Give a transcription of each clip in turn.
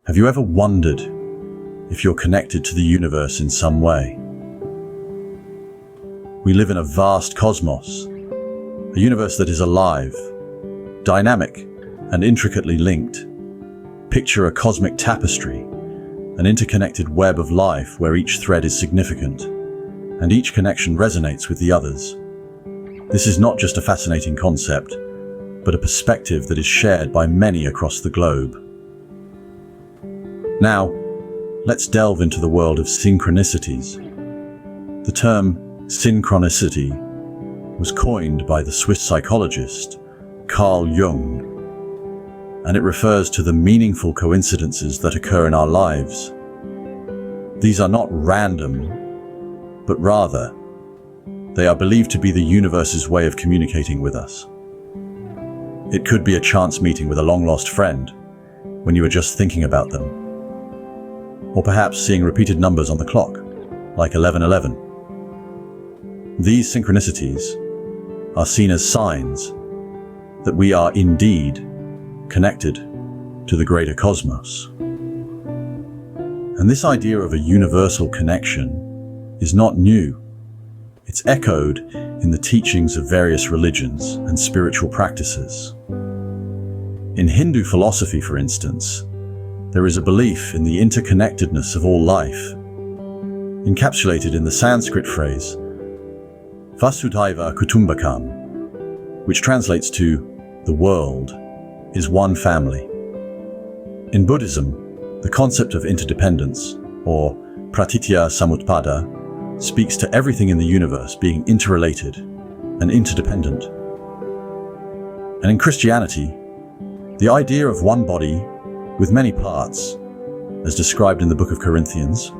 Have you ever wondered if you're connected to the universe in some way? We live in a vast cosmos, a universe that is alive, dynamic, and intricately linked. Picture a cosmic tapestry, an interconnected web of life where each thread is significant, and each connection resonates with the others. This is not just a fascinating concept, but a perspective that is shared by many across the globe. Now, let's delve into the world of synchronicities. The term synchronicity was coined by the Swiss psychologist Carl Jung, and it refers to the meaningful coincidences that occur in our lives. These are not random, but rather, they are believed to be the universe's way of communicating with us. It could be a chance meeting with a long-lost friend when you were just thinking about them, or perhaps seeing repeated numbers on the clock, like 1111. These synchronicities are seen as signs that we are indeed connected to the greater cosmos. And this idea of a universal connection is not new. It's echoed in the teachings of various religions and spiritual practices. In Hindu philosophy, for instance, there is a belief in the interconnectedness of all life, encapsulated in the Sanskrit phrase Vasudhaiva Kutumbakam, which translates to "the world is one family." In Buddhism, the concept of interdependence, or pratitya samutpada, speaks to everything in the universe being interrelated and interdependent. And in Christianity, the idea of one body with many parts, as described in the book of Corinthians,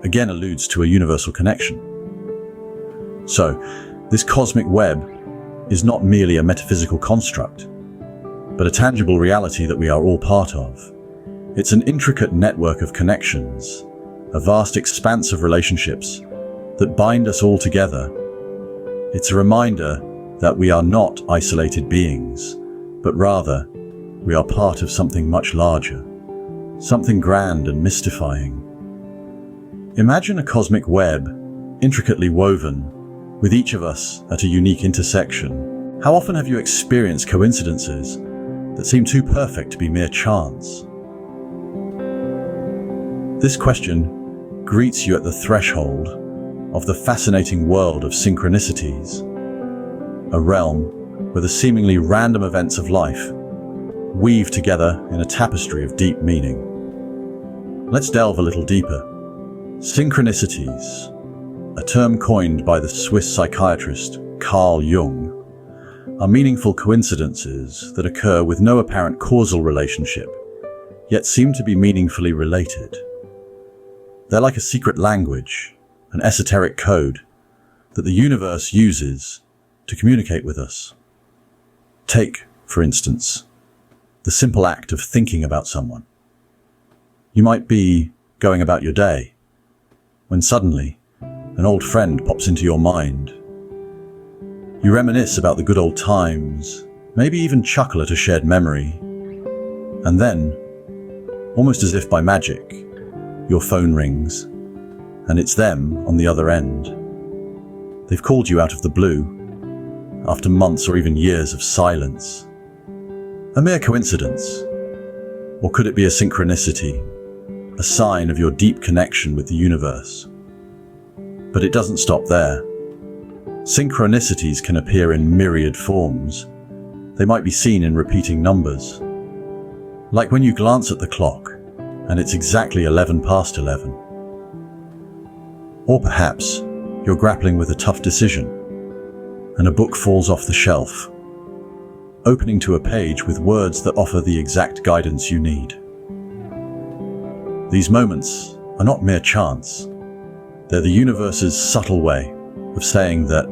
again alludes to a universal connection. So, this cosmic web is not merely a metaphysical construct, but a tangible reality that we are all part of. It's an intricate network of connections, a vast expanse of relationships that bind us all together. It's a reminder that we are not isolated beings, but rather, we are part of something much larger, something grand and mystifying. Imagine a cosmic web, intricately woven, with each of us at a unique intersection. How often have you experienced coincidences that seem too perfect to be mere chance? This question greets you at the threshold of the fascinating world of synchronicities, a realm where the seemingly random events of life weave together in a tapestry of deep meaning. Let's delve a little deeper. Synchronicities, a term coined by the Swiss psychiatrist Carl Jung, are meaningful coincidences that occur with no apparent causal relationship, yet seem to be meaningfully related. They're like a secret language, an esoteric code that the universe uses to communicate with us. Take, for instance, the simple act of thinking about someone. You might be going about your day when suddenly an old friend pops into your mind. You reminisce about the good old times, maybe even chuckle at a shared memory. And then, almost as if by magic, your phone rings, and it's them on the other end. They've called you out of the blue, after months or even years of silence. A mere coincidence? Or could it be a synchronicity, a sign of your deep connection with the universe? But it doesn't stop there. Synchronicities can appear in myriad forms. They might be seen in repeating numbers. Like when you glance at the clock, and it's exactly 11 past 11. Or perhaps you're grappling with a tough decision, and a book falls off the shelf, opening to a page with words that offer the exact guidance you need. These moments are not mere chance. They're the universe's subtle way of saying that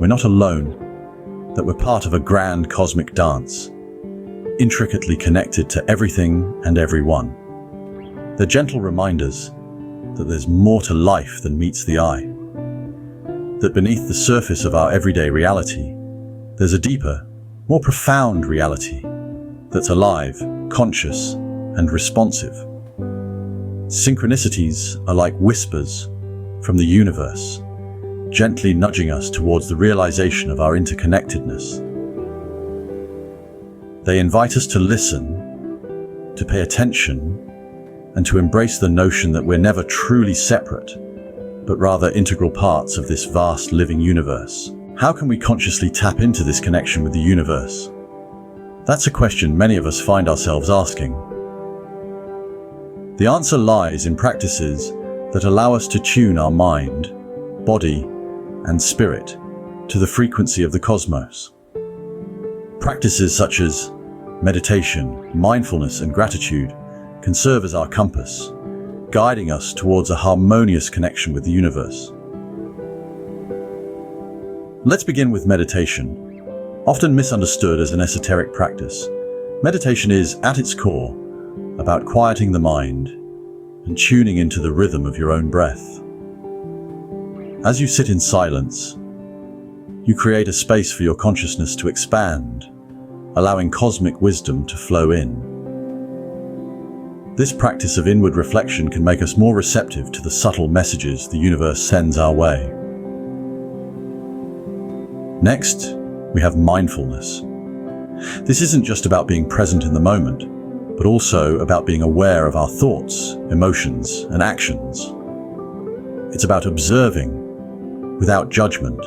we're not alone, that we're part of a grand cosmic dance, intricately connected to everything and everyone. They're gentle reminders that there's more to life than meets the eye, that beneath the surface of our everyday reality, there's a deeper, more profound reality that's alive, conscious, and responsive. Synchronicities are like whispers from the universe, gently nudging us towards the realization of our interconnectedness. They invite us to listen, to pay attention, and to embrace the notion that we're never truly separate, but rather integral parts of this vast living universe. How can we consciously tap into this connection with the universe? That's a question many of us find ourselves asking. The answer lies in practices that allow us to tune our mind, body, and spirit to the frequency of the cosmos. Practices such as meditation, mindfulness, and gratitude can serve as our compass, guiding us towards a harmonious connection with the universe. Let's begin with meditation. Often misunderstood as an esoteric practice, meditation is, at its core, about quieting the mind and tuning into the rhythm of your own breath. As you sit in silence, you create a space for your consciousness to expand, allowing cosmic wisdom to flow in. This practice of inward reflection can make us more receptive to the subtle messages the universe sends our way. Next, we have mindfulness. This isn't just about being present in the moment, but also about being aware of our thoughts, emotions, and actions. It's about observing without judgment.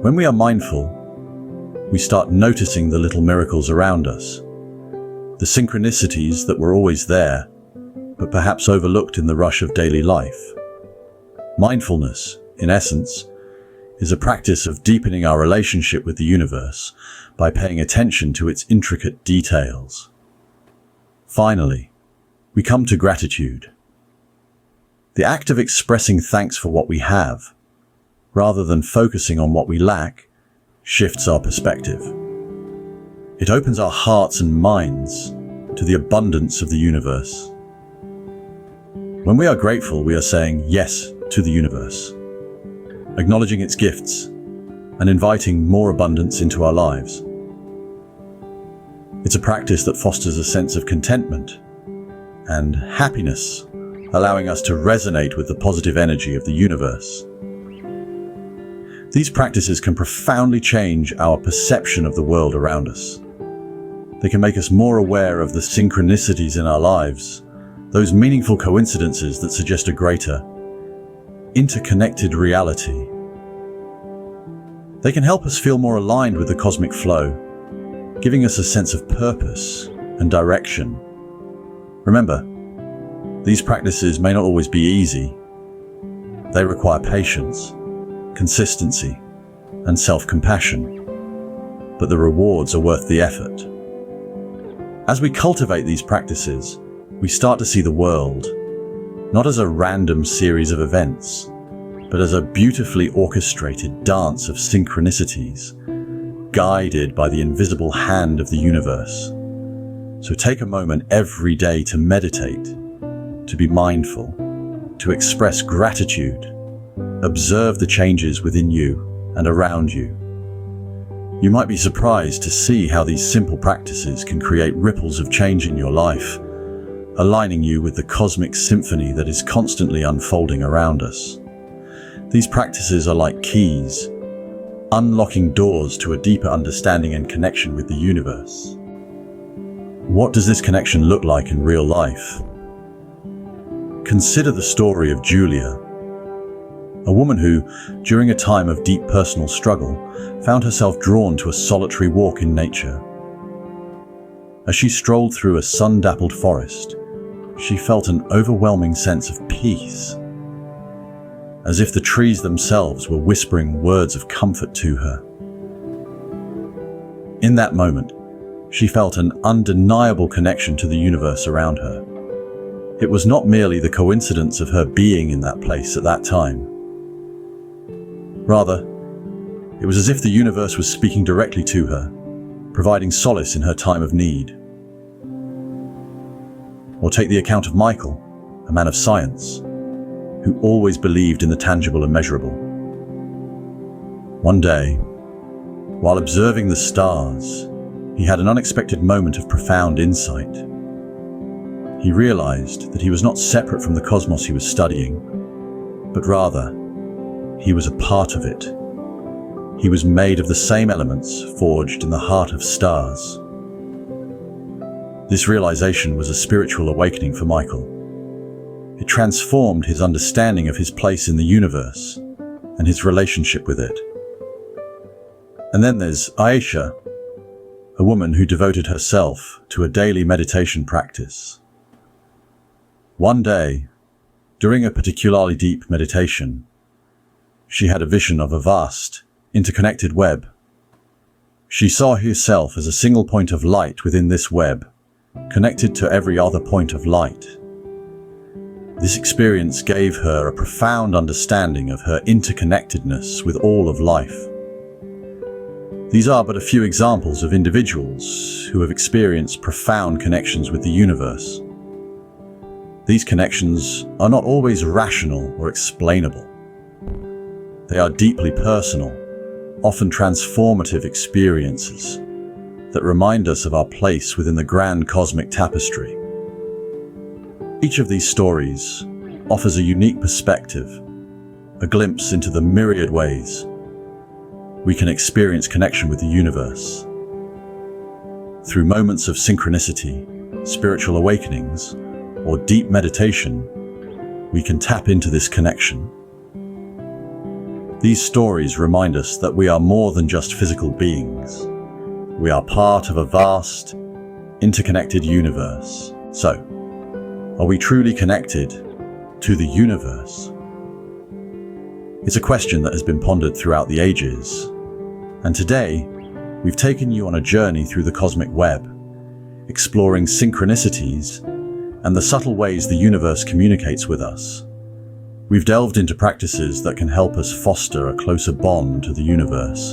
When we are mindful, we start noticing the little miracles around us, the synchronicities that were always there, but perhaps overlooked in the rush of daily life. Mindfulness, in essence, is a practice of deepening our relationship with the universe by paying attention to its intricate details. Finally, we come to gratitude. The act of expressing thanks for what we have, rather than focusing on what we lack, shifts our perspective. It opens our hearts and minds to the abundance of the universe. When we are grateful, we are saying yes to the universe, acknowledging its gifts and inviting more abundance into our lives. It's a practice that fosters a sense of contentment and happiness, allowing us to resonate with the positive energy of the universe. These practices can profoundly change our perception of the world around us. They can make us more aware of the synchronicities in our lives, those meaningful coincidences that suggest a greater, interconnected reality. They can help us feel more aligned with the cosmic flow, giving us a sense of purpose and direction. Remember, these practices may not always be easy. They require patience, consistency, and self-compassion, but the rewards are worth the effort. As we cultivate these practices, we start to see the world not as a random series of events, but as a beautifully orchestrated dance of synchronicities, guided by the invisible hand of the universe. So take a moment every day to meditate, to be mindful, to express gratitude, observe the changes within you and around you. You might be surprised to see how these simple practices can create ripples of change in your life, aligning you with the cosmic symphony that is constantly unfolding around us. These practices are like keys, unlocking doors to a deeper understanding and connection with the universe. What does this connection look like in real life? Consider the story of Julia, a woman who, during a time of deep personal struggle, found herself drawn to a solitary walk in nature. As she strolled through a sun-dappled forest, she felt an overwhelming sense of peace, as if the trees themselves were whispering words of comfort to her. In that moment, she felt an undeniable connection to the universe around her. It was not merely the coincidence of her being in that place at that time. Rather, it was as if the universe was speaking directly to her, providing solace in her time of need. Or take the account of Michael, a man of science, who always believed in the tangible and measurable. One day, while observing the stars, he had an unexpected moment of profound insight. he realized that he was not separate from the cosmos he was studying, but rather, he was a part of it. He was made of the same elements forged in the heart of stars. This realization was a spiritual awakening for Michael. It transformed his understanding of his place in the universe and his relationship with it. And then there's Aisha, a woman who devoted herself to a daily meditation practice. One day, during a particularly deep meditation, she had a vision of a vast, interconnected web. She saw herself as a single point of light within this web, connected to every other point of light. This experience gave her a profound understanding of her interconnectedness with all of life. These are but a few examples of individuals who have experienced profound connections with the universe. These connections are not always rational or explainable. They are deeply personal, often transformative experiences that remind us of our place within the grand cosmic tapestry. Each of these stories offers a unique perspective, a glimpse into the myriad ways we can experience connection with the universe. Through moments of synchronicity, spiritual awakenings, or deep meditation, we can tap into this connection. These stories remind us that we are more than just physical beings. We are part of a vast, interconnected universe. So, are we truly connected to the universe? It's a question that has been pondered throughout the ages. And today, we've taken you on a journey through the cosmic web, exploring synchronicities and the subtle ways the universe communicates with us. We've delved into practices that can help us foster a closer bond to the universe,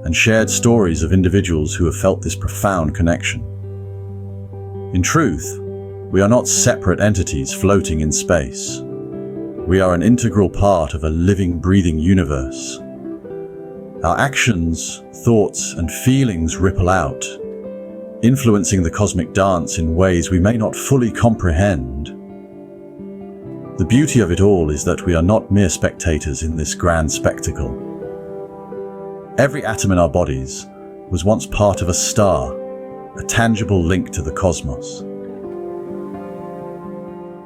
and shared stories of individuals who have felt this profound connection. In truth, we are not separate entities floating in space. We are an integral part of a living, breathing universe. Our actions, thoughts, and feelings ripple out, influencing the cosmic dance in ways we may not fully comprehend. The beauty of it all is that we are not mere spectators in this grand spectacle. Every atom in our bodies was once part of a star, a tangible link to the cosmos.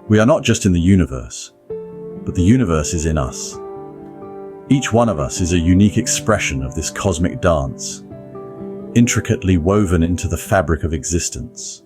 We are not just in the universe, but the universe is in us. Each one of us is a unique expression of this cosmic dance, intricately woven into the fabric of existence.